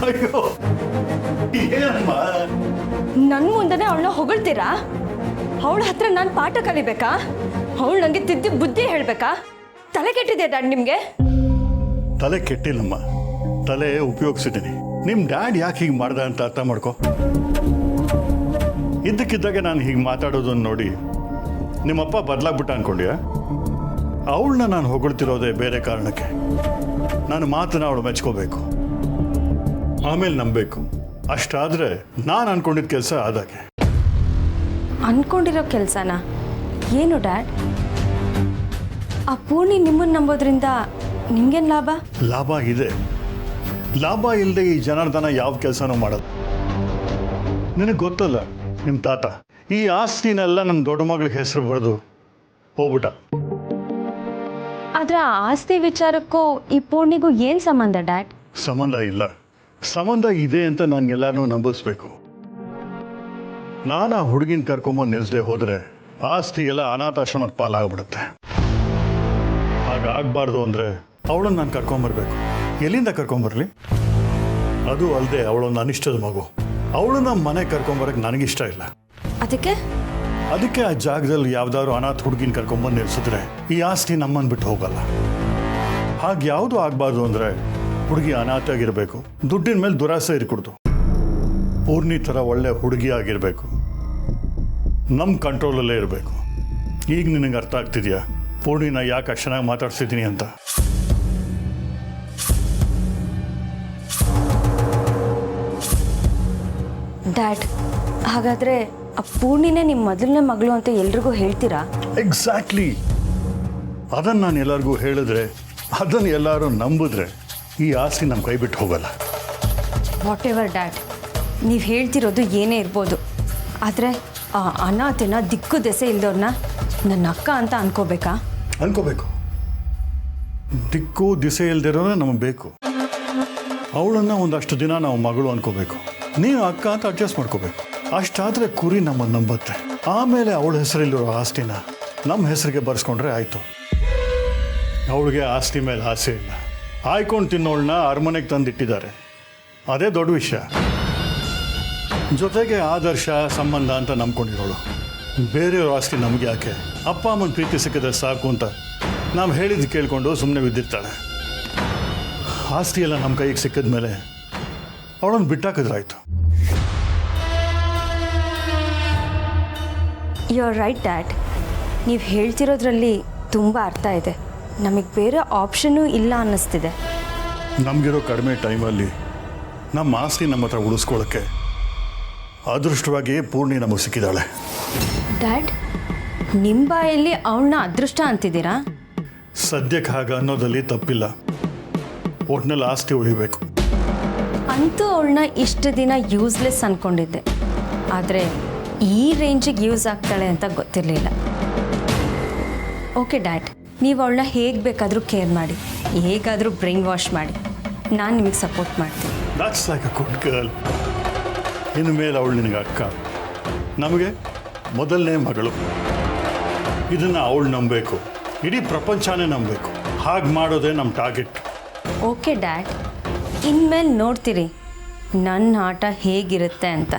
ಅಯ್ಯೋ ಏನಮ್ಮ ನನ್ನ ಮುಂದೆನೆ ಅವಳನ್ನ ಹೊಗಳ್ತೀರಾ? ಅವಳ ಹತ್ರ ನಾನು ಪಾಠ ಕಲಿಬೇಕಾ? ಅವಳು ನನಗೆ ತಿದ್ದಿ ಬುದ್ಧಿ ಹೇಳ್ಬೇಕಾ? ತಲೆ ಕೆಟ್ಟಿದೆ ಡ್ಯಾಡ್ ನಿಮ್ಗೆ? ತಲೆ ಕೆಟ್ಟಿಲ್ಲಮ್ಮ, ತಲೆ ಉಪಯೋಗಿಸಿದ್ದೀನಿ. ನಿಮ್ಮ ಡ್ಯಾಡ್ ಯಾಕೆ ಹೀಗೆ ಮಾಡ್ದ ಅಂತ ಅರ್ಥ ಮಾಡ್ಕೊ. ಇದ್ದಕ್ಕಿದ್ದಾಗ ನಾನು ಹೀಗೆ ಮಾತಾಡೋದನ್ನು ನೋಡಿ ನಿಮ್ಮಪ್ಪ ಬದಲಾಗ್ಬಿಟ್ಟ ಅನ್ಕೊಂಡ್ಯಾ? ಅವಳನ್ನ ನಾನು ಹೊಗಳ್ತಿರೋದೇ ಬೇರೆ ಕಾರಣಕ್ಕೆ. ನಾನು ಮಾತನ್ನ ಅವಳು ಮೆಚ್ಕೋಬೇಕು, ಆಮೇಲೆ ನಂಬಬೇಕು. ಅಷ್ಟಾದರೆ ನಾನು ಅನ್ಕೊಂಡಿದ್ದ ಕೆಲಸ ಆದಾಗೆ. ಅನ್ಕೊಂಡಿರೋ ಕೆಲಸನ ಏನು ಡ್ಯಾಡ್? ಆ ಪೂರ್ಣಿ ನಿಮ್ಮನ್ನು ನಂಬೋದ್ರಿಂದ ನಿಮ್ಗೇನು ಲಾಭ? ಲಾಭ ಇದೆ. ಲಾಭ ಇಲ್ಲದೆ ಈ ಜನಾರ್ದನ ಯಾವ ಕೆಲಸನೂ ಮಾಡೋದು. ನಿನಗೆ ಗೊತ್ತಲ್ಲ, ನಿಮ್ಮ ತಾತ ಈ ಆಸ್ತಿನೆಲ್ಲ ನನ್ನ ದೊಡ್ಡ ಮಗಳಿಗೆ ಹೆಸರು ಬರೆದು ಹೋಗ್ಬಿಟ್ಟ. ಆದ್ರೆ ಆ ಆಸ್ತಿ ವಿಚಾರಕ್ಕೂ ಈ ಪೂರ್ಣಿಗೂ ಏನು ಸಂಬಂಧ ಡ್ಯಾಡ್? ಸಂಬಂಧ ಇಲ್ಲ, ಸಂಬಂಧ ಇದೆ ಅಂತ ನನಗೆಲ್ಲರೂ ನಂಬಿಸ್ಬೇಕು. ನಾನು ಆ ಹುಡುಗಿನ ಕರ್ಕೊಂಬಂದು ನಿಲ್ಲಿಸದೆ ಹೋದರೆ ಆಸ್ತಿ ಎಲ್ಲ ಅನಾಥಾಶ್ರಮದ ಪಾಲಾಗ್ಬಿಡುತ್ತೆ. ಹಾಗಾಗಬಾರ್ದು ಅಂದರೆ ಅವಳನ್ನು ನಾನು ಕರ್ಕೊಂಬರ್ಬೇಕು. ಎಲ್ಲಿಂದ ಕರ್ಕೊಂಬರ್ಲಿ? ಅದು ಅಲ್ಲದೆ ಅವಳೊಂದು ಅನಿಷ್ಟದ ಮಗು. ಅವಳನ್ನ ಮನೆಗೆ ಕರ್ಕೊಂಬರಕ್ಕೆ ನನಗಿಷ್ಟ ಇಲ್ಲ. ಅದಕ್ಕೆ ಆ ಜಾಗದಲ್ಲಿ ಯಾವ್ದಾದ್ರು ಅನಾಥ ಹುಡುಗಿನ ಕರ್ಕೊಂಬಂದು ನಿಲ್ಸಿದ್ರೆ ಈ ಆಸ್ತಿ ನಮ್ಮನ್ನು ಬಿಟ್ಟು ಹೋಗಲ್ಲ. ಹಾಗೆ ಯಾವುದು ಆಗಬಾರ್ದು ಅಂದರೆ ಹುಡುಗಿ ಅನಾಥ ಆಗಿರಬೇಕು, ದುಡ್ಡಿನ ಮೇಲೆ ದುರಾಸೆ ಇರ್ಕೊಡ್ತು. ಪೂರ್ಣಿ ಥರ ಒಳ್ಳೆ ಹುಡುಗಿ ಆಗಿರಬೇಕು, ನಮ್ಮ ಕಂಟ್ರೋಲಲ್ಲೇ ಇರಬೇಕು. ಈಗ ನಿನಗೆ ಅರ್ಥ ಆಗ್ತಿದೆಯಾ ಪೂರ್ಣಿನ ಯಾಕೆ ಅಷ್ಟು ಚೆನ್ನಾಗಿ ಮಾತಾಡ್ಸಿದ್ದೀನಿ ಅಂತ? ಡ್ಯಾಡ್, ಹಾಗಾದರೆ ಆ ಪೂರ್ಣಿನೇ ನಿಮ್ಮ ಮೊದಲನೇ ಮಗಳು ಅಂತ ಎಲ್ರಿಗೂ ಹೇಳ್ತೀರಾ? ಎಕ್ಸಾಕ್ಟ್ಲಿ. ಅದನ್ನು ನಾನು ಎಲ್ಲರಿಗೂ ಹೇಳಿದ್ರೆ, ಅದನ್ನು ಎಲ್ಲರೂ ನಂಬಿದ್ರೆ ಈ ಆಸ್ತಿ ನಮ್ಮ ಕೈ ಬಿಟ್ಟು ಹೋಗಲ್ಲ. ವಾಟ್ ಎವರ್ ಡ್ಯಾಡ್, ನೀವು ಹೇಳ್ತಿರೋದು ಏನೇ ಇರ್ಬೋದು, ಆದರೆ ಆ ಅನಾಥನ ದಿಕ್ಕು ದೆಸೆ ಇಲ್ದವ್ರನ್ನ ನನ್ನ ಅಕ್ಕ ಅಂತ ಅನ್ಕೋಬೇಕಾ? ಅನ್ಕೋಬೇಕು. ದಿಕ್ಕು ದಿಸೆ ಇಲ್ದಿರೋನೇ ನಮಗೆ ಬೇಕು. ಅವಳನ್ನು ಒಂದಷ್ಟು ದಿನ ನಾವು ಮಗಳು ಅನ್ಕೋಬೇಕು, ನೀವು ಅಕ್ಕ ಅಂತ ಅಡ್ಜಸ್ಟ್ ಮಾಡ್ಕೋಬೇಕು. ಅಷ್ಟಾದರೆ ಕುರಿ ನಮ್ಮನ್ನು ನಂಬತ್ತೆ. ಆಮೇಲೆ ಅವಳ ಹೆಸರಲ್ಲಿರೋ ಆಸ್ತಿನ ನಮ್ಮ ಹೆಸರಿಗೆ ಬರ್ಸ್ಕೊಂಡ್ರೆ ಆಯಿತು. ಅವಳಿಗೆ ಆಸ್ತಿ ಮೇಲೆ ಆಸೆ ಇಲ್ಲ. ಆಯ್ಕೊಂಡು ತಿನ್ನೋಳನ್ನ ಅರಮನೆಗೆ ತಂದಿಟ್ಟಿದ್ದಾರೆ, ಅದೇ ದೊಡ್ಡ ವಿಷಯ. ಜೊತೆಗೆ ಆದರ್ಶ ಸಂಬಂಧ ಅಂತ ನಂಬ್ಕೊಂಡಿರೋಳು. ಬೇರೆಯವ್ರ ಆಸ್ತಿ ನಮಗೆ ಯಾಕೆ? ಅಪ್ಪ ಅಮ್ಮನ ಪ್ರೀತಿ ಸಿಕ್ಕಿದ್ರೆ ಸಾಕು ಅಂತ ನಾವು ಹೇಳಿದ್ದು ಕೇಳಿಕೊಂಡು ಸುಮ್ಮನೆ ಬಿದ್ದಿರ್ತಾಳೆ. ಆಸ್ತಿ ಎಲ್ಲ ನಮ್ಮ ಕೈಗೆ ಸಿಕ್ಕಿದ ಮೇಲೆ ಅವಳನ್ನು ಬಿಟ್ಟಾಕಿದ್ರಾಯ್ತು. ಯು ಆರ್ ರೈಟ್ ಡ್ಯಾಡ್, ನೀವು ಹೇಳ್ತಿರೋದ್ರಲ್ಲಿ ತುಂಬ ಅರ್ಥ ಇದೆ. ನಮಗೆ ಬೇರೆ ಆಪ್ಷನ್ನೂ ಇಲ್ಲ ಅನ್ನಿಸ್ತಿದೆ. ನಮಗಿರೋ ಕಡಿಮೆ ಟೈಮಲ್ಲಿ ನಮ್ಮ ಆಸ್ತಿ ನಮ್ಮ ಹತ್ರ ಉಳಿಸ್ಕೊಳ್ಳೋಕ್ಕೆ ಅದೃಷ್ಟವಾಗಿ ಪೂರ್ಣಿ ನಮಗೆ ಸಿಕ್ಕಿದ್ದಾಳೆ. ಡ್ಯಾಡ್, ನಿಮ್ಮ ಬಾಯಲ್ಲಿ ಅವಳನ್ನ ಅದೃಷ್ಟ ಅಂತಿದ್ದೀರಾ? ಸದ್ಯಕ್ಕೆ ಹಾಗೆ ಅನ್ನೋದಲ್ಲಿ ತಪ್ಪಿಲ್ಲ. ಒಟ್ನಲ್ಲಿ ಆಸ್ತಿ ಉಳಿಬೇಕು. ಅಂತೂ ಅವಳನ್ನ ಇಷ್ಟು ದಿನ ಯೂಸ್ಲೆಸ್ ಅಂದ್ಕೊಂಡಿದ್ದೆ, ಆದರೆ ಈ ರೇಂಜಿಗೆ ಯೂಸ್ ಆಗ್ತಾಳೆ ಅಂತ ಗೊತ್ತಿರಲಿಲ್ಲ. ಓಕೆ ಡ್ಯಾಡ್, ನೀವು ಅವಳನ್ನ ಹೇಗೆ ಬೇಕಾದರೂ ಕೇರ್ ಮಾಡಿ, ಹೇಗಾದರೂ ಬ್ರೈನ್ ವಾಶ್ ಮಾಡಿ, ನಾನು ನಿಮಗೆ ಸಪೋರ್ಟ್ ಮಾಡ್ತೀನಿ. That's like a good girl. ಇನ್ನು ಮೇಲೆ ಅವಳು ನಿನಗೆ ಅಕ್ಕ, ನಮಗೆ ಮೊದಲನೇ ಮಗಳು. ಇದನ್ನು ಅವಳು ನಂಬಬೇಕು, ಇಡೀ ಪ್ರಪಂಚನೇ ನಂಬಬೇಕು. ಹಾಗೆ ಮಾಡೋದೇ ನಮ್ಮ ಟಾರ್ಗೆಟ್. ಓಕೆ ಡ್ಯಾಡ್, ಇನ್ಮೇಲೆ ನೋಡ್ತೀರಿ ನನ್ನ ಆಟ ಹೇಗಿರುತ್ತೆ ಅಂತ.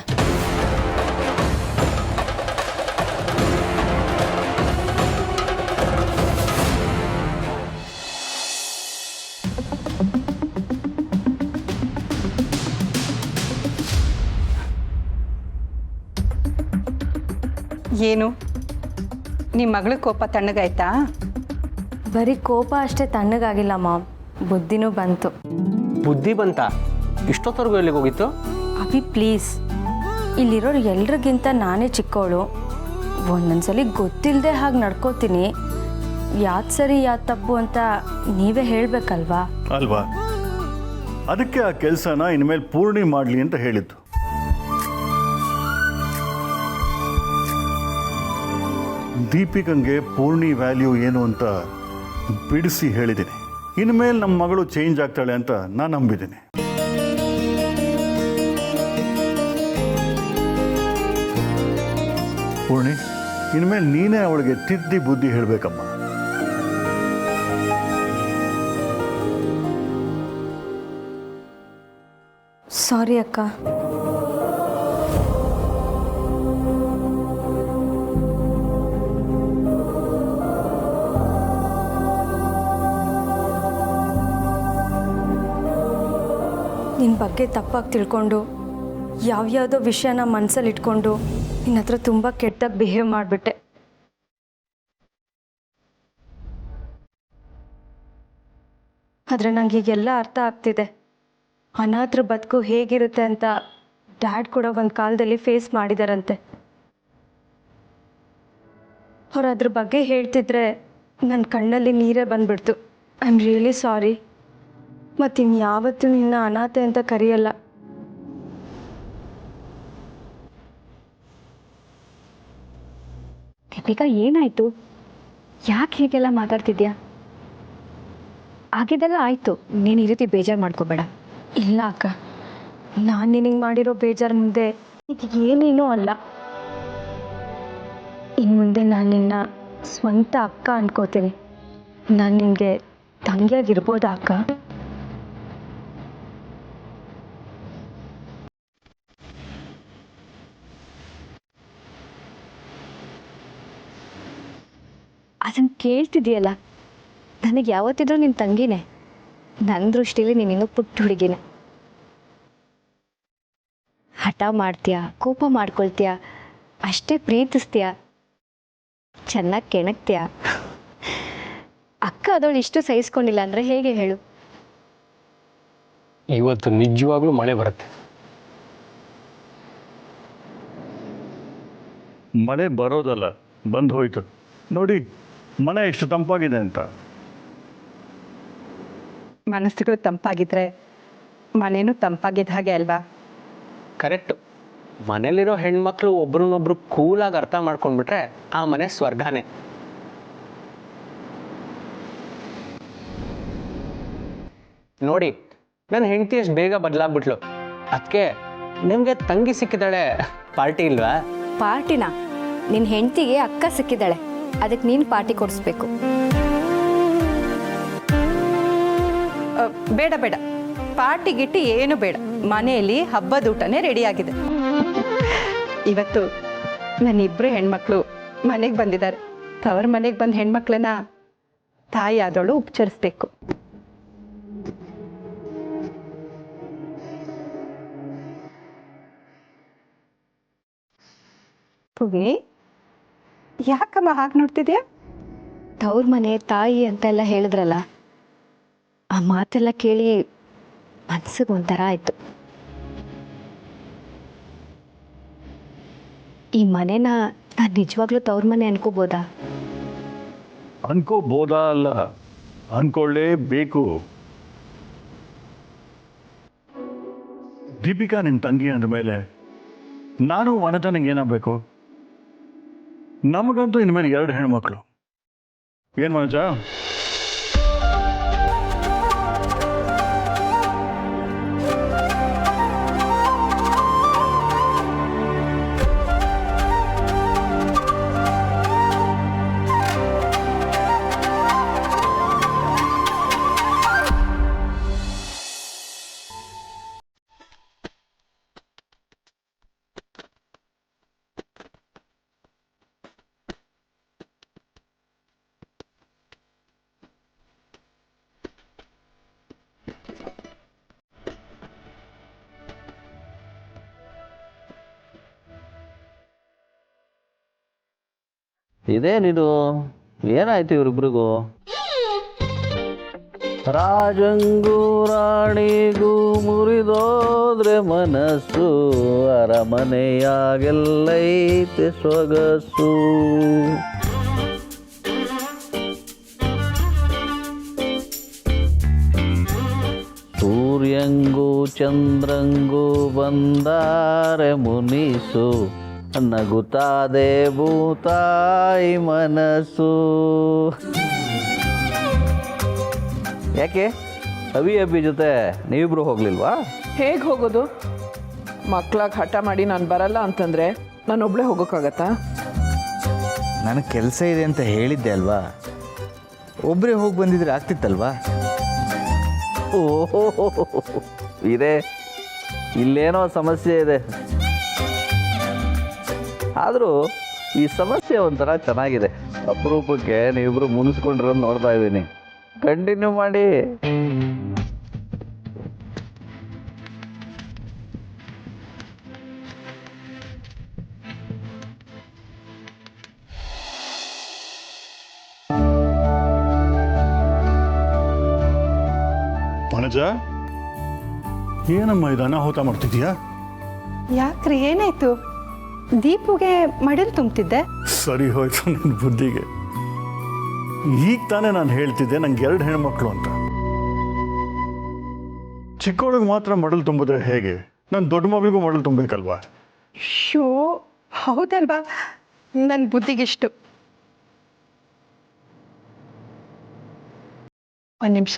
ಏನು ನಿಮ್ಮ ಮಗಳ ಕೋಪ ತಣ್ಣಗಾಯ್ತಾ? ಬರೀ ಕೋಪ ಅಷ್ಟೇ ತಣ್ಣಗಾಗಿಲ್ಲ ಮಾಮ್, ಬುದ್ಧಿನೂ ಬಂತು. ಬುದ್ಧಿ ಬಂತ? ಇಷ್ಟೊತ್ತವರೆಗೂ ಎಲ್ಲಿಗೆ ಹೋಗಿತ್ತು? ಅಭಿ ಪ್ಲೀಸ್, ಇಲ್ಲಿರೋರು ಎಲ್ರಿಗಿಂತ ನಾನೇ ಚಿಕ್ಕವಳು. ಒಂದೊಂದ್ಸಲಿ ಗೊತ್ತಿಲ್ಲದೆ ಹಾಗೆ ನಡ್ಕೋತೀನಿ. ಯಾವ್ದು ಸರಿ ಯಾವ್ದು ತಪ್ಪು ಅಂತ ನೀವೇ ಹೇಳಬೇಕಲ್ವಾ? ಅಲ್ವಾ? ಅದಕ್ಕೆ ಆ ಕೆಲಸನ ಇನ್ಮೇಲೆ ಪೂರ್ಣಿ ಮಾಡಲಿ ಅಂತ ಹೇಳಿದ್ದು. ದೀಪಿಕಂಗೆ ಪೂರ್ಣಿ ವ್ಯಾಲ್ಯೂ ಏನು ಅಂತ ಬಿಡಿಸಿ ಹೇಳಿದ್ದೀನಿ. ಇನ್ಮೇಲೆ ನಮ್ಮ ಮಗಳು ಚೇಂಜ್ ಆಗ್ತಾಳೆ ಅಂತ ನಾನು ನಂಬಿದ್ದೀನಿ. ಪೂರ್ಣಿ, ಇನ್ಮೇಲೆ ನೀನೇ ಅವಳಿಗೆ ತಿದ್ದಿ ಬುದ್ಧಿ ಹೇಳಬೇಕಮ್ಮ. ಸಾರಿ ಅಕ್ಕ. ನಿನ್ನ ಬಗ್ಗೆ ತಪ್ಪಾಗಿ ತಿಳ್ಕೊಂಡು ಯಾವ್ಯಾವುದೋ ವಿಷಯನ ಮನಸ್ಸಲ್ಲಿ ಇಟ್ಕೊಂಡು ನಿನ್ನ ಹತ್ರ ತುಂಬ ಕೆಟ್ಟದಾಗಿ ಬಿಹೇವ್ ಮಾಡಿಬಿಟ್ಟೆ. ಆದರೆ ನನಗೆ ಈಗೆಲ್ಲ ಅರ್ಥ ಆಗ್ತಿದೆ. ಅನಾಥರ ಬದುಕು ಹೇಗಿರುತ್ತೆ ಅಂತ ಡ್ಯಾಡ್ ಕೂಡ ಒಂದು ಕಾಲದಲ್ಲಿ ಫೇಸ್ ಮಾಡಿದಾರಂತೆ. ಅವ್ರು ಅದ್ರ ಬಗ್ಗೆ ಹೇಳ್ತಿದ್ರೆ ನನ್ನ ಕಣ್ಣಲ್ಲಿ ನೀರೇ ಬಂದ್ಬಿಡ್ತು. I am really sorry. ಮತ್ತು ಇನ್ಯಾವತ್ತೂ ನಿನ್ನ ಅನಾಥೆ ಅಂತ ಕರೆಯಲ್ಲ. ದೀಪಿಕಾ, ಏನಾಯಿತು? ಯಾಕೆ ಹೀಗೆಲ್ಲ ಮಾತಾಡ್ತಿದ್ಯಾ? ಆಗಿದ್ದೆಲ್ಲ ಆಯಿತು, ನೀನು ಈ ರೀತಿ ಬೇಜಾರು ಮಾಡ್ಕೋಬೇಡ. ಇಲ್ಲ ಅಕ್ಕ, ನಾನು ನಿನಗೆ ಮಾಡಿರೋ ಬೇಜಾರು ಮುಂದೆ ಇದು ಏನೇನೂ ಅಲ್ಲ. ಇನ್ನು ಮುಂದೆ ನಾನು ನಿನ್ನ ಸ್ವಂತ ಅಕ್ಕ ಅನ್ಕೋತೀನಿ. ನಾನು ನಿನಗೆ ತಂಗಿಯಾಗಿರ್ಬೋದಾ ಅಕ್ಕ? ಅದನ್ನು ಕೇಳ್ತಿದ್ದೀಯಲ್ಲ, ನನಗೆ ಯಾವತ್ತಿದ್ರೂ ನಿನ್ನ ತಂಗಿನೇ. ನನ್ನ ದೃಷ್ಟಿಲಿ ನೀನಿನ್ನೂ ಪುಟ್ಟ ಹುಡುಗಿನೇ. ಹಠ ಮಾಡ್ತೀಯ, ಕೋಪ ಮಾಡ್ಕೊಳ್ತೀಯ, ಅಷ್ಟೇ ಪ್ರೀತಿಸ್ತೀಯ, ಚೆನ್ನಾಗಿ ಕೆಣಕ್ತೀಯ. ಅಕ್ಕ ಅದವಳು ಇಷ್ಟು ಸಹಿಸ್ಕೊಂಡಿಲ್ಲ ಅಂದರೆ ಹೇಗೆ ಹೇಳು? ಇವತ್ತು ನಿಜವಾಗ್ಲೂ ಮಳೆ ಬರುತ್ತೆ. ಮಳೆ ಬರೋದಲ್ಲ, ಬಂದು ಹೋಯ್ತು. ನೋಡಿ ಮನೆ ಎಷ್ಟು ತಂಪಾಗಿದೆ ಅಂತ. ಮನಸ್ಸುಗಳು ತಂಪಾಗಿದ್ರೆ ಮನೇನೂ ತಂಪಾಗಿದ್ದ ಹಾಗೆ ಅಲ್ವಾ? ಕರೆಕ್ಟು. ಮನೇಲಿರೋ ಹೆಣ್ಮಕ್ಳು ಒಬ್ರನ್ನೊಬ್ರು ಕೂಲಾಗಿ ಅರ್ಥ ಮಾಡ್ಕೊಂಡ್ಬಿಟ್ರೆ ಆ ಮನೆ ಸ್ವರ್ಗನೇ. ನೋಡಿ, ನನ್ನ ಹೆಂಡತಿ ಅಷ್ಟು ಬೇಗ ಬದಲಾಗ್ಬಿಟ್ಲು. ಅದಕ್ಕೆ ನಿಮಗೆ ತಂಗಿ ಸಿಕ್ಕಿದ್ದಾಳೆ, ಪಾರ್ಟಿ ಇಲ್ವಾ? ಪಾರ್ಟಿನ? ನಿನ್ನ ಹೆಂಡತಿಗೆ ಅಕ್ಕ ಸಿಕ್ಕಿದ್ದಾಳೆ, ಅದಕ್ಕೆ ನೀನು ಪಾರ್ಟಿ ಕೊಡಿಸ್ಬೇಕು. ಬೇಡ ಬೇಡ, ಪಾರ್ಟಿ ಗಿಟ್ಟಿ ಏನು ಬೇಡ. ಮನೆಯಲ್ಲಿ ಹಬ್ಬದ ಊಟನೇ ರೆಡಿಯಾಗಿದೆ. ಇವತ್ತು ನನ್ನಿಬ್ಬರು ಹೆಣ್ಮಕ್ಳು ಮನೆಗೆ ಬಂದಿದ್ದಾರೆ. ತವರ ಮನೆಗೆ ಬಂದ ಹೆಣ್ಮಕ್ಳನ್ನ ತಾಯಿ ಆದವಳು ಉಪಚರಿಸ್ಬೇಕು. ಪುಗಿ, ಯಾಕಮ್ಮ ಹಾಗೆ ನೋಡ್ತಿದ್ಯಾ? ತವ್ರ ಮನೆ ತಾಯಿ ಅಂತೆಲ್ಲ ಹೇಳಿದ್ರಲ್ಲ, ಆ ಮಾತೆಲ್ಲ ಕೇಳಿ ಮನ್ಸಿಗೆ ಒಂಥರ ಆಯಿತು. ಈ ಮನೆನ ನಾನು ನಿಜವಾಗ್ಲೂ ತವ್ರ ಮನೆ ಅನ್ಕೋಬೋದಾ? ಅನ್ಕೋಬೋದಾ ಅಲ್ಲ, ಅನ್ಕೊಳ್ಳೇಬೇಕು. ದೀಪಿಕಾ ನಿನ್ನ ತಂಗಿ ಅಂದಮೇಲೆ ನಾನು ನನಗೆ ಏನಾಗಬೇಕು? ನಮಗಂತೂ ಇನ್ಮೇಲೆ 2 ಹೆಣ್ಮಕ್ಳು. ಏನು ಮನೋಜ? ಇದೇನಿದು, ಏನಾಯ್ತು ಇವರಿಬ್ರಿಗೂ? ರಾಜಂಗೂ ರಾಣಿಗೂ ಮುರಿದೋದ್ರೆ ಮನಸ್ಸು, ಅರಮನೆಯಾಗೆಲ್ಲೈತೆ ಸೊಗಸು. ಸೂರ್ಯಂಗೂ ಚಂದ್ರಂಗೂ ಬಂದಾರೆ ಮುನಿಸು, ನಗುತ್ತಾದೆ ಭೂತಾಯಿ ಮನಸ್ಸು. ಯಾಕೆ ಅಭಿ ಜೊತೆ ನೀವಿಬ್ರು ಹೋಗ್ಲಿಲ್ವಾ? ಹೇಗೆ ಹೋಗೋದು? ಮಕ್ಕಳಾಗಿ ಹಠ ಮಾಡಿ ನಾನು ಬರಲ್ಲ ಅಂತಂದರೆ ನಾನು ಒಬ್ಬಳೇ ಹೋಗೋಕ್ಕಾಗತ್ತಾ? ನನಗೆ ಕೆಲಸ ಇದೆ ಅಂತ ಹೇಳಿದ್ದೆ ಅಲ್ವಾ, ಒಬ್ಬರೇ ಹೋಗಿ ಬಂದಿದ್ರೆ ಆಗ್ತಿತ್ತಲ್ವಾ? ಓಹೋ ಇದೆ, ಇಲ್ಲೇನೋ ಸಮಸ್ಯೆ ಇದೆ. ಆದರೂ ಈ ಸಮಸ್ಯೆ ಒಂಥರ ಚೆನ್ನಾಗಿದೆ. ಅಪರೂಪಕ್ಕೆ ನೀವಿಬ್ರು ಮುನಿಸ್ಕೊಂಡಿರೋದು ನೋಡ್ತಾ ಇದ್ದೀನಿ. ಕಂಟಿನ್ಯೂ ಮಾಡಿ. ಮನಜ, ಏನಮ್ಮ ಇದು ಅನಾಹುತ ಮಾಡ್ತಿದ್ಯಾ? ಯಾಕ್ರಿ ಏನಾಯ್ತು? ದೀಪುಗೆ ಮಡಿಲು ತುಂಬ್ತಿದ್ದೆ. ಸರಿ ಹೋಯ್ತು ನಿನ್ನ ಬುದ್ಧಿಗೆ. ಈಗ ತಾನೇ ನಾನು ಹೇಳ್ತಿದ್ದೆ ನಂಗೆ 2 ಹೆಣ್ಮಕ್ಳು ಅಂತ. ಚಿಕ್ಕವಳಿಗೆ ಮಾತ್ರ ಮಡಲು ತುಂಬಿದ್ರೆ ಹೇಗೆ? ನಾನು ದೊಡ್ಡ ಮಗಳಿಗೂ ಮಡಲು ತುಂಬಬೇಕಲ್ವಾ? ಶೋ, ಹೌದಲ್ವಾ? ನನ್ನ ಬುದ್ಧಿಗಿಷ್ಟು. ಒಂದು ನಿಮಿಷ.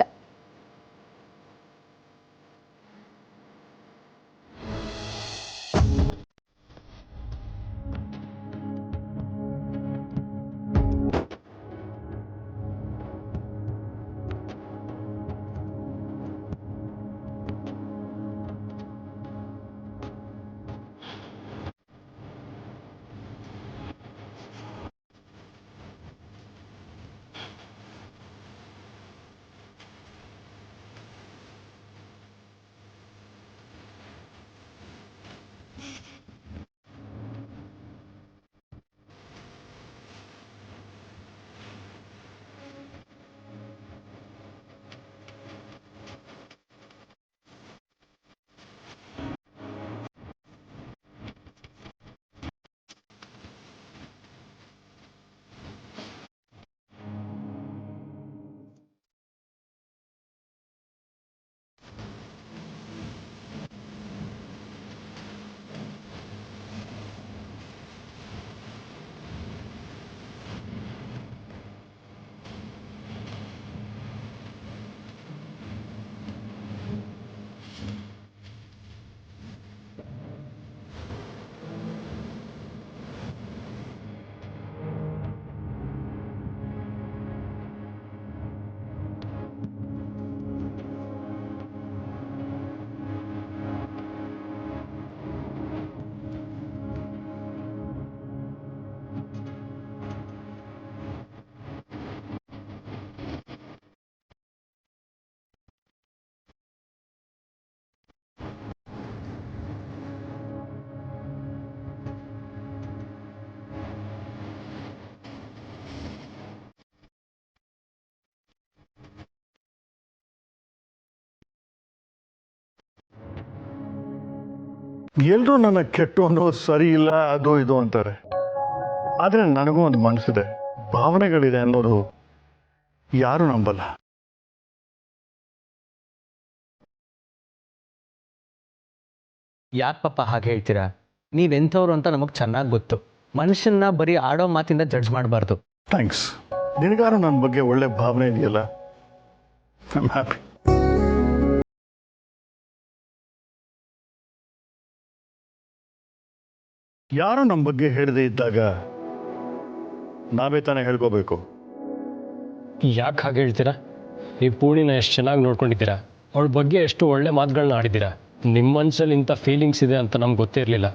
ಎಲ್ಲರೂ ನನ್ನ ಕೆಟ್ಟವನು, ಸರಿ ಇಲ್ಲ, ಅದು ಇದು ಅಂತಾರೆ. ಆದರೆ ನನಗೂ ಒಂದು ಮನಸ್ಸಿದೆ, ಭಾವನೆಗಳಿದೆ ಅನ್ನೋದು ಯಾರು ನಂಬಲ್ಲ. ಯಾಕೆ ಪಾಪ ಹಾಗೆ ಹೇಳ್ತೀರಾ? ನೀವೆಂಥವ್ರು ಅಂತ ನಮಗೆ ಚೆನ್ನಾಗಿ ಗೊತ್ತು. ಮನುಷ್ಯನ್ನ ಬರೀ ಆಡೋ ಮಾತಿಂದ ಜಡ್ಜ್ ಮಾಡಬಾರ್ದು. ಥ್ಯಾಂಕ್ಸ್. ನಿನಗಾರು ನನ್ನ ಬಗ್ಗೆ ಒಳ್ಳೆ ಭಾವನೆ ಇದೆಯಲ್ಲ, ಐ ಆಮ್ ಹ್ಯಾಪಿ. ಯಾರು ನಮ್ಮ ಬಗ್ಗೆ ಹೇಳದೇ ಇದ್ದಾಗ ನಾವೇ ತಾನೇ ಹೇಳ್ಕೋಬೇಕು. ಯಾಕೆ ಹಾಗೆ ಹೇಳ್ತೀರಾ? ನೀವು ಪೂರ್ಣಿನ ಎಷ್ಟು ಚೆನ್ನಾಗಿ ನೋಡ್ಕೊಂಡಿದ್ದೀರಾ, ಅವಳ ಬಗ್ಗೆ ಎಷ್ಟು ಒಳ್ಳೆ ಮಾತುಗಳನ್ನ ಆಡಿದ್ದೀರಾ. ನಿಮ್ಮ ಮನಸ್ಸಲ್ಲಿ ಇಂಥ ಫೀಲಿಂಗ್ಸ್ ಇದೆ ಅಂತ ನಮ್ಗೆ ಗೊತ್ತೇ ಇರಲಿಲ್ಲ.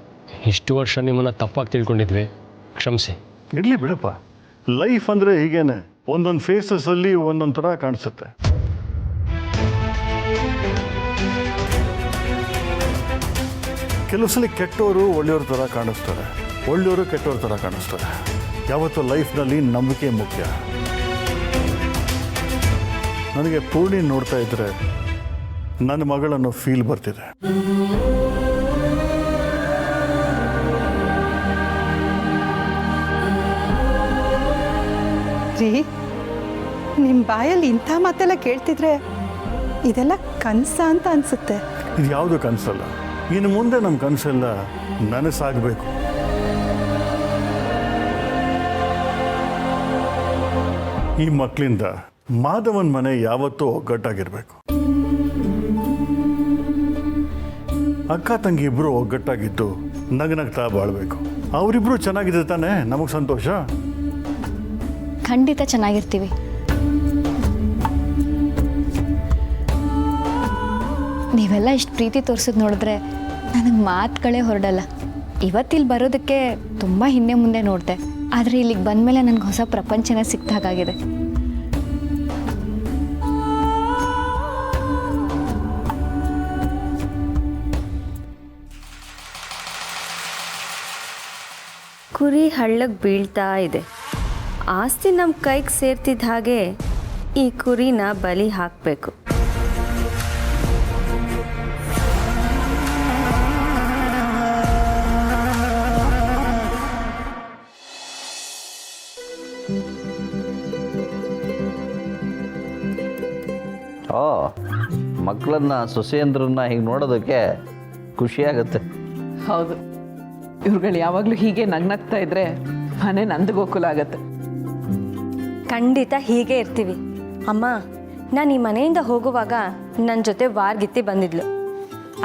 ಇಷ್ಟು ವರ್ಷ ನಿಮ್ಮನ್ನು ತಪ್ಪಾಗಿ ತಿಳ್ಕೊಂಡಿದ್ವಿ, ಕ್ಷಮಿಸಿ. ಇರಲಿ ಬಿಡಪ್ಪ, ಲೈಫ್ ಅಂದರೆ ಹೀಗೇನೆ, ಒಂದೊಂದು ಫೇಸಸ್ಸಲ್ಲಿ ಒಂದೊಂದು ಥರ ಕಾಣಿಸುತ್ತೆ. ಕೆಲವು ಸಲ ಕೆಟ್ಟವರು ಒಳ್ಳೆಯವ್ರ ಥರ ಕಾಣಿಸ್ತಾರೆ, ಒಳ್ಳೆಯವರು ಕೆಟ್ಟವ್ರ ಥರ ಕಾಣಿಸ್ತಾರೆ. ಯಾವತ್ತೂ ಲೈಫ್ನಲ್ಲಿ ನಂಬಿಕೆ ಮುಖ್ಯ. ನನಗೆ ಪೂರ್ಣಿ ನೋಡ್ತಾ ಇದ್ದರೆ ನನ್ನ ಮಗಳನ್ನು ಫೀಲ್ ಬರ್ತಿದೆ. ರೀ, ನಿಮ್ಮ ಬಾಯಲ್ಲಿ ಇಂಥ ಮಾತೆಲ್ಲ ಕೇಳ್ತಿದ್ರೆ ಇದೆಲ್ಲ ಕನಸ ಅಂತ ಅನಿಸುತ್ತೆ. ಇದು ಯಾವುದು ಕನಸಲ್ಲ. ಇನ್ನು ಮುಂದೆ ನಮ್ಮ ಕನಸೆಲ್ಲ ನನಸಾಗಬೇಕು. ಈ ಮಕ್ಕಳಿಂದ ಮಾಧವನ್ ಮನೆ ಯಾವತ್ತೂ ಒಗ್ಗಟ್ಟಾಗಿರಬೇಕು. ಅಕ್ಕ ತಂಗಿ ಇಬ್ಬರು ಒಗ್ಗಟ್ಟಾಗಿದ್ದು ನಗನಗ್ತಾ ಬಾಳ್ಬೇಕು. ಅವರಿಬ್ರು ಚೆನ್ನಾಗಿದೆ ತಾನೇ ನಮಗೆ ಸಂತೋಷ. ಖಂಡಿತ ಚೆನ್ನಾಗಿರ್ತೀವಿ. ನೀವೆಲ್ಲ ಇಷ್ಟು ಪ್ರೀತಿ ತೋರಿಸೋದು ನೋಡಿದ್ರೆ ನನಗೆ ಮಾತುಗಳೇ ಹೊರಡಲ್ಲ. ಇವತ್ತಿಲ್ಲಿ ಬರೋದಕ್ಕೆ ತುಂಬ ಹಿಂದೆ ಮುಂದೆ ನೋಡಿದೆ, ಆದರೆ ಇಲ್ಲಿಗೆ ಬಂದಮೇಲೆ ನನಗೆ ಹೊಸ ಪ್ರಪಂಚನೇ ಸಿಕ್ತಾಗಿದೆ. ಕುರಿ ಹಳ್ಳಕ್ಕೆ ಬೀಳ್ತಾ ಇದೆ. ಆಸ್ತಿ ನಮ್ಮ ಕೈಗೆ ಸೇರ್ತಿದ್ದ ಹಾಗೆ ಈ ಕುರಿನ ಬಲಿ ಹಾಕಬೇಕು. ಓ, ಮಕ್ಕಳನ್ನ ಸೊಸೆಯಂದ್ರನ್ನ ಹೀಗೆ ನೋಡೋದಕ್ಕೆ ಖುಷಿಯಾಗುತ್ತೆ. ಹೌದು, ಇವ್ರುಗಳು ಯಾವಾಗಲೂ ಹೀಗೆ ನಗ್ನಗ್ತಾ ಇದ್ರೆ ಮನೆ ನಂದು ಗೋಕುಲ ಆಗತ್ತೆ. ಖಂಡಿತ ಹೀಗೆ ಇರ್ತೀವಿ. ಅಮ್ಮ, ನಾನು ಈ ಮನೆಯಿಂದ ಹೋಗುವಾಗ ನನ್ನ ಜೊತೆ ವಾರ್ಗಿತ್ತಿ ಬಂದಿದ್ಲು,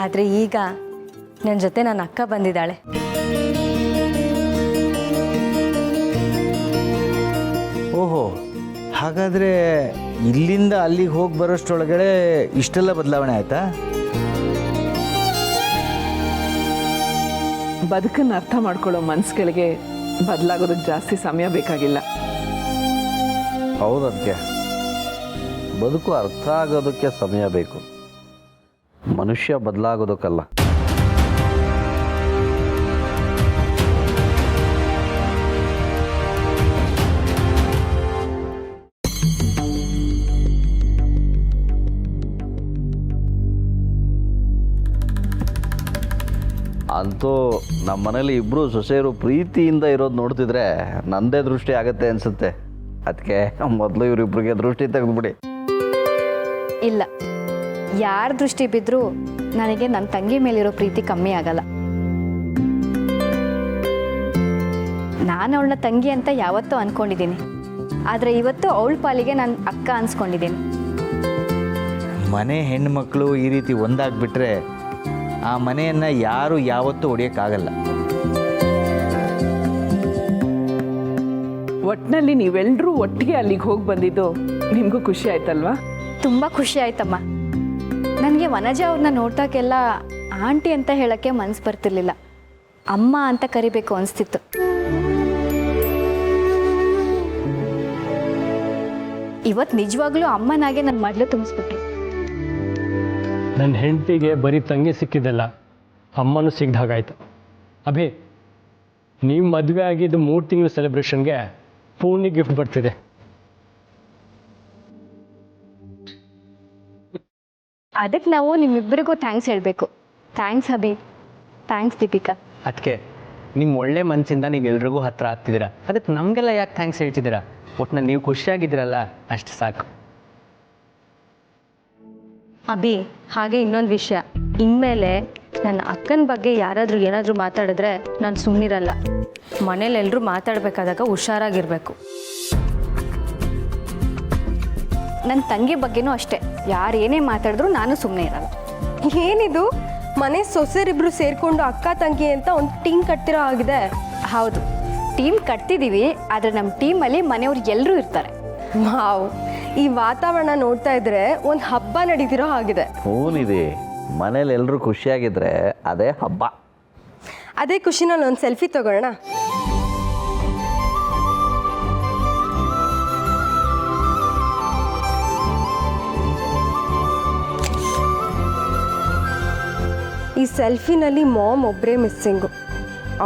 ಆದರೆ ಈಗ ನನ್ನ ಜೊತೆ ನನ್ನ ಅಕ್ಕ ಬಂದಿದ್ದಾಳೆ. ಓಹೋ, ಹಾಗಾದರೆ ಇಲ್ಲಿಂದ ಅಲ್ಲಿಗೆ ಹೋಗಿ ಬರೋಷ್ಟರೊಳಗಡೆ ಇಷ್ಟೆಲ್ಲ ಬದಲಾವಣೆ ಆಯಿತಾ? ಬದುಕನ್ನು ಅರ್ಥ ಮಾಡ್ಕೊಳ್ಳೋ ಮನಸ್ಸುಗಳಿಗೆ ಬದಲಾಗೋದಕ್ಕೆ ಜಾಸ್ತಿ ಸಮಯ ಬೇಕಾಗಿಲ್ಲ. ಹೌದಕ್ಕೆ ಬದುಕು ಅರ್ಥ ಆಗೋದಕ್ಕೆ ಸಮಯ ಬೇಕು, ಮನುಷ್ಯ ಬದಲಾಗೋದಕ್ಕಲ್ಲ. ಅಂತೂ ನಮ್ಮ ಮನೇಲಿ ಇಬ್ಬರು ಸೊಸೆಯರು ಪ್ರೀತಿಯಿಂದ ಇರೋದು ನೋಡ್ತಿದ್ರೆ ನಂದೇ ದೃಷ್ಟಿ ಆಗತ್ತೆ ಅನಿಸುತ್ತೆ. ಅದಕ್ಕೆ ಮೊದಲು ಇವರಿಬ್ಬರಿಗೆ ದೃಷ್ಟಿ ತೆಗೆದುಬಿಡಿ. ಇಲ್ಲ, ಯಾರ ದೃಷ್ಟಿ ಬಿದ್ದರೂ ನನಗೆ ನನ್ನ ತಂಗಿ ಮೇಲಿರೋ ಪ್ರೀತಿ ಕಮ್ಮಿ ಆಗಲ್ಲ. ನಾನು ಅವಳನ್ನ ತಂಗಿ ಅಂತ ಯಾವತ್ತೂ ಅಂದ್ಕೊಂಡಿದ್ದೀನಿ, ಆದರೆ ಇವತ್ತು ಅವಳ ಪಾಲಿಗೆ ನಾನು ಅಕ್ಕ ಅನ್ಸ್ಕೊಂಡಿದ್ದೀನಿ. ಮನೆ ಹೆಣ್ಮಕ್ಳು ಈ ರೀತಿ ಒಂದಾಗ್ಬಿಟ್ರೆ ಆ ಮನೆಯನ್ನು ಯಾರು ಯಾವತ್ತೂ ಹೊಡೆಯೋಕ್ಕಾಗಲ್ಲ. ಒಟ್ಟಿನಲ್ಲಿ ನೀವೆಲ್ಲರೂ ಒಟ್ಟಿಗೆ ಅಲ್ಲಿಗೆ ಹೋಗಿ ಬಂದಿದ್ದು ನಿಮಗೂ ಖುಷಿ ಆಯ್ತಲ್ವಾ? ತುಂಬ ಖುಷಿ ಆಯ್ತಮ್ಮ. ನನಗೆ ವನಜಾ ಅವ್ರನ್ನ ನೋಡ್ದಾಗೆಲ್ಲ ಆಂಟಿ ಅಂತ ಹೇಳೋಕ್ಕೆ ಮನಸ್ಸು ಬರ್ತಿರ್ಲಿಲ್ಲ, ಅಮ್ಮ ಅಂತ ಕರಿಬೇಕು ಅನಿಸ್ತಿತ್ತು. ಇವತ್ತು ನಿಜವಾಗ್ಲೂ ಅಮ್ಮನಾಗೆ ನನ್ನ ಮೊದಲು ತುಂಬಿಸ್ಬಿಟ್ರು. ನನ್ನ ಹೆಂಡತಿಗೆ ಬರೀ ತಂಗಿ ಸಿಕ್ಕಿದ್ದಲ್ಲ, ಅಮ್ಮನೂ ಸಿಗ್ದ ಹಾಗಾಯ್ತು. ಅಭಿ, ನೀವು ಮದುವೆ ಆಗಿದ್ದು 3 ತಿಂಗಳು ಸೆಲೆಬ್ರೇಷನ್ಗೆ ಪೂರ್ಣಿ ಗಿಫ್ಟ್ ಬರ್ತಿದೆ. ಅದಕ್ಕೆ ನಾವು ನಿಮ್ಮಿಬ್ಬರಿಗೂ ಥ್ಯಾಂಕ್ಸ್ ಹೇಳಬೇಕು. Thanks Abhi, thanks Deepika. ಅದಕ್ಕೆ ನಿಮ್ಮ ಒಳ್ಳೆ ಮನಸ್ಸಿಂದ ನೀವು ಎಲ್ರಿಗೂ ಹತ್ರ ಆಗ್ತಿದ್ದೀರಾ, ಅದಕ್ಕೆ ನಮಗೆಲ್ಲ ಯಾಕೆ ಥ್ಯಾಂಕ್ಸ್ ಹೇಳ್ತಿದ್ದೀರಾ? ಒಟ್ಟಿನಲ್ಲಿ ನೀವು ಖುಷಿಯಾಗಿದ್ದೀರಲ್ಲ, ಅಷ್ಟು ಸಾಕು. ಅಭಿ, ಹಾಗೆ ಇನ್ನೊಂದು ವಿಷಯ, ಇನ್ಮೇಲೆ ನನ್ನ ಅಕ್ಕನ ಬಗ್ಗೆ ಯಾರಾದರೂ ಏನಾದರೂ ಮಾತಾಡಿದ್ರೆ ನಾನು ಸುಮ್ಮನಿರಲ್ಲ. ಮನೇಲಿ ಎಲ್ಲರೂ ಮಾತಾಡಬೇಕಾದಾಗ ಹುಷಾರಾಗಿರಬೇಕು. ನನ್ನ ತಂಗಿ ಬಗ್ಗೆನೂ ಅಷ್ಟೇ, ಯಾರು ಏನೇ ಮಾತಾಡಿದ್ರು ನಾನು ಸುಮ್ಮನೆ ಇರಲ್ಲ. ಏನಿದು, ಮನೆ ಸೊಸೆರಿಬ್ರು ಸೇರಿಕೊಂಡು ಅಕ್ಕ ತಂಗಿ ಅಂತ ಒಂದು ಟೀಮ್ ಕಟ್ತಿರೋ ಆಗಿದೆ. ಹೌದು, ಟೀಮ್ ಕಟ್ತಿದ್ದೀವಿ, ಆದರೆ ನಮ್ಮ ಟೀಮಲ್ಲಿ ಮನೆಯವ್ರು ಎಲ್ಲರೂ ಇರ್ತಾರೆ. ವಾವ್, ಈ ವಾತಾವರಣ ನೋಡ್ತಾ ಇದ್ರೆ ಒಂದು ಹಬ್ಬ ನಡೀತಿರೋ ಆಗಿದೆ. ಹೂನಿದೆ, ಮನೇಲಿ ಎಲ್ಲರೂ ಖುಷಿಯಾಗಿದ್ರೆ ಅದೇ ಹಬ್ಬ. ಅದೇ ಖುಷಿನಲ್ಲಿ ಒಂದು ಸೆಲ್ಫಿ ತಗೊಳ್ಳೋಣ. ಈ ಸೆಲ್ಫಿನಲ್ಲಿ ಮಾಮ್ ಒಬ್ಬರೇ ಮಿಸ್ಸಿಂಗು.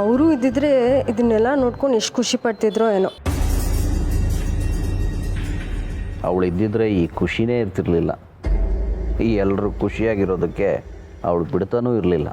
ಅವರು ಇದ್ದಿದ್ರೆ ಇದನ್ನೆಲ್ಲ ನೋಡ್ಕೊಂಡು ಎಷ್ಟು ಖುಷಿ ಪಡ್ತಿದ್ರೋ ಏನೋ. ಅವಳು ಇದ್ದಿದ್ರೆ ಈ ಖುಷಿನೇ ಇರ್ತಿರ್ಲಿಲ್ಲ. ಈ ಎಲ್ಲರೂ ಖುಷಿಯಾಗಿರೋದಕ್ಕೆ ಅವಳು ಬಿಡ್ತಾನೂ ಇರಲಿಲ್ಲ.